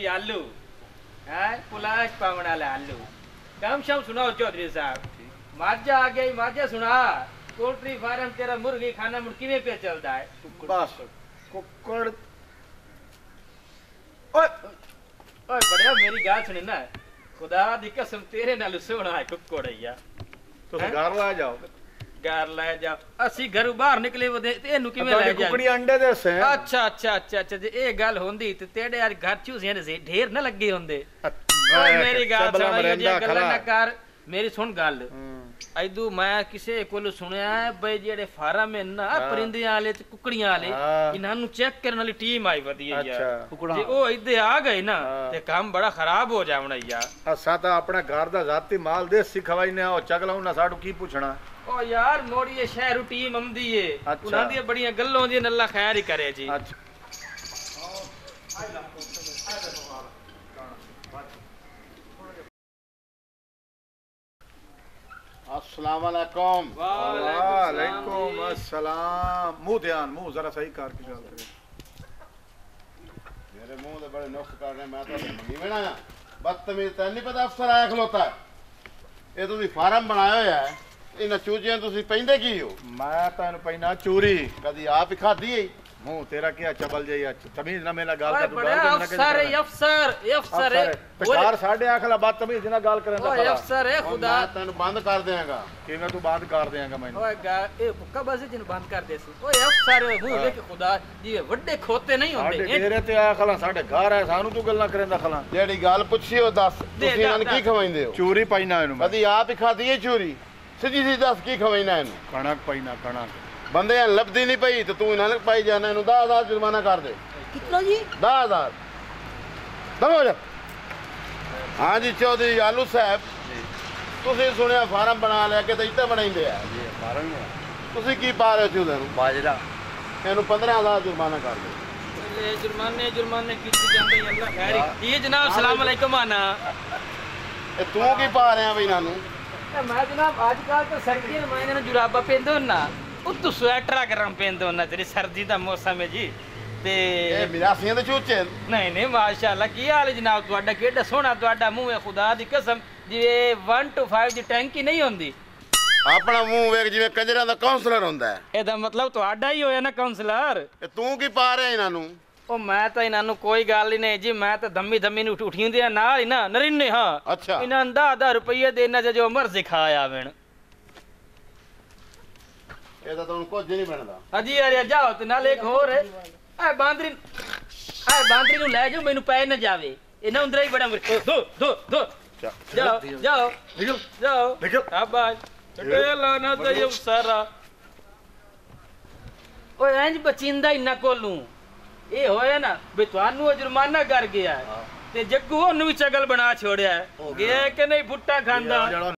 जी आलू है पुलाश पावना ले आलू कम शम सुनाओ चौधरी साहब माजा आ गई माजा सुना पोल्ट्री फार्म तेरा मुर्गी खाना मुर्गी में पे चलता है बस कुकड़ ओए ओए बढ़िया मेरी गाल सुनी ना खुदा दी कसम तेरे नाल सोना है कुकड़ या तुम घर ला जाओ घर ले जाओ असि घरों बाहर निकले वदे ते एनु किवें ले जा कुकड़ी अंडे दे से अच्छा अच्छा अच्छा अच्छा जे ए गल होंदी ते तेरे यार घर चूसियां दे ढेर ना लगे होंदे ओए मेरी गाल सुन ये गल्ला ना कर मेरी सुन गल ऐदू मैं किसे कोल सुनया है बई जेड़े फार्म है ना परिंदियां वाले ते कुकड़ियां वाले इन्हां नु चेक करन वाली टीम आई वदी है यार जे ओ इदे आ गए ना ते काम बड़ा खराब हो जावना यार असा ता अपना घर दा जाती माल देसी खवाई ने ओ चगलाऊ ना साडू की पूछना ओ यार मोड़ी ये शहर टीम आंदी है उन्हां दी बड़ियां गल्लों दी अल्लाह खैर ही करे जी अच्छा अस्सलाम वालेकुम वालेकुम अस्सलाम मुंह ध्यान मुंह जरा सही कर के चल मेरे मुंह दे बड़े नुक्स कर रहे मैं तो मंगी वेना बदतमीज तैਨੂੰ नहीं पता अफसर आया खलोता है ये तुसी फार्म बनाया होया है इन चूजियां तुसी पैंदे की हो मैं तैन पैना चोरी कदी आप ही खाधी है मुंह तेरा क्या चबल जाई तमीज ना मेरा गाल ओए कर बड़ा अफसर है अफसर है बेकार साडे आखला बात तमीज ना गाल करन दा ओए अफसर है खुदा मैं तैਨੂੰ बंद कर देंगा किवें तू बात कर देंगा मैनू ओए गा ए बुक्का बाजी जिन बंद कर दे सी ओए अफसर है मुंह देख खुदा जी वड्डे खोते नहीं साडे होंदे तेरे ते आखला साडे घर है सानू तू गल्ला करन दा खला जेड़ी गल पुछी हो दस तुसी इन्हां की खवाइंदे हो चोरी पैना इनु कदी आप ही खाधी है चोरी सीधी सी दस की खवाइना इनु कणक पैना कणक बंदे लभदी नहीं पई तो तू इन्हां ने पाई जाना इनु 10000 जुर्माना कर दे कितना जी 10000 दबो जा हाँ जी चौधरी आलू साहब ਤੁਸੀਂ ਸੁਣਿਆ ਫਾਰਮ ਬਣਾ ਲਿਆ ਕਿ ਤੇ ਇੱਥੇ ਬਣਾਈਂਦੇ ਆ जी फारम ਤੁਸੀਂ ਕੀ ਪਾ ਰਹੇ ਹੋ ਚੂਲੇ ਨੂੰ बाजरा ਇਹਨੂੰ 15000 जुर्माना कर दो ले जुर्माने की ਜਾਂਦੇ ਅੱਲਾ ਖੈਰ ਹੀ ਇਹ ਜਨਾਬ ਸਲਾਮ ਅਲੈਕੁਮ ਆਨਾ ਇਹ ਤੂੰ ਕੀ ਪਾ ਰਿਹਾ ਬਈ ਇਹਨਾਂ ਨੂੰ ਮੈਂ ਜਨਾਬ ਅੱਜ ਕੱਲ ਤਾਂ ਸਰਦੀਆਂ ਮੈਂ ਇਹਨਾਂ ਨੂੰ ਜੁਰਾਬਾ ਪੈਂਦੇ ਹੁੰਨਾ ਉੱਤੋਂ ਸਵੈਟਰਾਂ ਗਰਮ ਪੈਂਦੇ ਹੁੰਨਾ ਤੇਰੀ ਸਰਦੀ ਦਾ ਮੌਸਮ ਹੈ ਜੀ ਤੇ ਇਹ ਮਿਰਾਸੀਆਂ ਦੇ ਚੂਚੇ ਨਹੀਂ ਨਹੀਂ ਮਾਸ਼ਾਅੱਲਾ ਕੀ ਹਾਲ ਹੈ ਜਨਾਬ ਤੁਹਾਡਾ ਕਿਹੜਾ ਸੋਹਣਾ ਤੁਹਾਡਾ ਮੂੰਹ ਹੈ ਖੁਦਾ ਦੀ ਕਸਮ ਜਿਵੇਂ 1 to 5 ਦੀ ਟੈਂਕੀ ਨਹੀਂ ਹੁੰਦੀ ਆਪਣਾ ਮੂੰਹ ਵੇਖ ਜਿਵੇਂ ਕੰਜਰਾਂ ਦਾ ਕਾਉਂਸਲਰ ਹੁੰਦਾ ਹੈ ਇਹਦਾ ਮਤਲਬ ਤੁਹਾਡਾ ਹੀ ਹੋਇਆ ਨਾ ਕਾਉਂਸਲਰ ਇਹ ਤੂੰ ਕੀ ਪਾ ਰਿਹਾ ਇਹਨਾਂ ਨੂੰ ਉਹ ਮੈਂ ਤਾਂ ਇਹਨਾਂ ਨੂੰ ਕੋਈ ਗੱਲ ਹੀ ਨਹੀਂ ਜੀ ਮੈਂ ਤਾਂ ਧੰਮੀ ਨੂੰ ਉਠੀਂਦੇ ਨਾਲ ਹੀ ਨਾ ਨਰਿੰਨੇ ਹਾਂ ਅੱਛਾ ਇਹਨਾਂ ਨੂੰ 10 ਰੁਪਏ ਦੇਣਾ ਜੋ ਮਰਜ਼ੀ ਖਾ ਆਵਣ ਇਹਦਾ ਤਾਂ ਹੁਣ ਕੁਝ ਨਹੀਂ ਬਣਦਾ ਹਾਂਜੀ ਯਾਰ ਜਾਓ ਤੇ ਨਾਲ ਇੱਕ ਹੋਰ ਹੈ ਐ ਬਾਂਦਰੀ ਨੂੰ ਲੈ ਜਾਓ ਮੈਨੂੰ ਪੈ ਨਾ ਜਾਵੇ ਇਹਨਾਂ ਅੰਦਰ ਹੀ ਬੜਾ ਦੋ ਜਾਓ ਜਾਓ निकल ਜਾਓ निकल ਆਬਾਜ ਛੱਡੇ ਲਾਣਾ ਤੇ ਸਾਰਾ ਓਏ ਇੰਜ ਬਚਿੰਦਾ ਇੰਨਾ ਕੋਲੋਂ ਇਹ ਹੋਇਆ ਨਾ ਵੀ ਤੁਹਾਨੂੰ ਜੁਰਮਾਨਾ ਕਰ ਗਿਆ ਤੇ ਜੱਗੂ ਉਹਨੂੰ ਵੀ ਚਗਲ ਬਣਾ ਛੋੜਿਆ ਗਿਆ ਕਿ ਨਹੀਂ ਫੁੱਟਾ ਖਾਂਦਾ